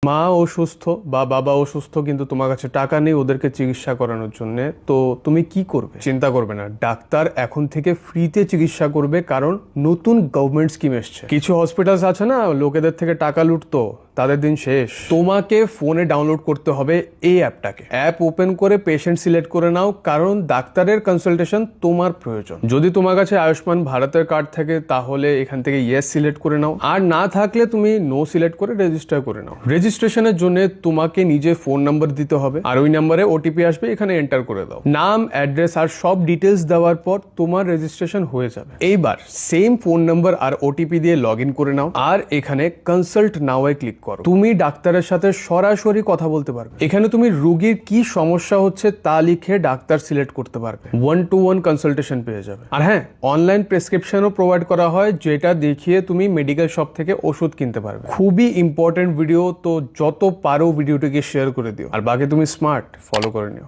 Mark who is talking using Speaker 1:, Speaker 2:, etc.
Speaker 1: মা অসুস্থ বা বাবা অসুস্থ কিন্তু তোমার কাছে টাকা নেই ওদেরকে চিকিৎসা করানোর জন্য, তো তুমি কি করবে? চিন্তা করবে না, ডাক্তার এখন থেকে ফ্রিতে চিকিৎসা করবে, কারণ নতুন গভর্নমেন্ট স্কিম এসছে। কিছু হসপিটালস আছে না লোকেদের থেকে টাকা লুটতো, তাদের দিন শেষ। তোমাকে ফোনে ডাউনলোড করতে হবে এই অ্যাপটাকে। অ্যাপ ওপেন করে পেশেন্ট সিলেক্ট করে নাও, কারণ ডাক্তারের কনসালটেশন তোমার প্রয়োজন। যদি তোমার কাছে আয়ুষ্মান ভারতের কার্ড থাকে তাহলে এখান থেকে ইয়েস সিলেক্ট করে নাও, আর না থাকলে তুমি নো সিলেক্ট করে রেজিস্টার করে নাও। রেজিস্ট্রেশনের জন্য তোমাকে নিজে ফোন নাম্বার দিতে হবে, আর ওই নাম্বারে ওটিপি আসবে, এখানে এন্টার করে দাও। নাম, অ্যাড্রেস আর সব ডিটেলস দেওয়ার পর তোমার রেজিস্ট্রেশন হয়ে যাবে। এইবার সেম ফোন নাম্বার আর ওটিপি দিয়ে লগ ইন করে নাও, আর এখানে কনসাল্ট নাও এ ক্লিক করো। তুমি ডাক্তারের সাথে সরাসরি কথা বলতে পারবে। এখানে তুমি রোগীর কি সমস্যা হচ্ছে তা লিখে ডাক্তার সিলেক্ট করতে পারবে। 1-to-1 কনসালটেশন পেয়ে যাবে। আর হ্যাঁ, অনলাইন প্রেসক্রিপশনও প্রোভাইড করা হয়, যেটা দেখিয়ে তুমি মেডিকেল শপ থেকে ওষুধ কিনতে পারবে। খুবই ইম্পর্টেন্ট ভিডিও, তো যত পারো ভিডিওটিকে শেয়ার করে দিও। আর বাকি তুমি স্মার্ট, ফলো করে নিও।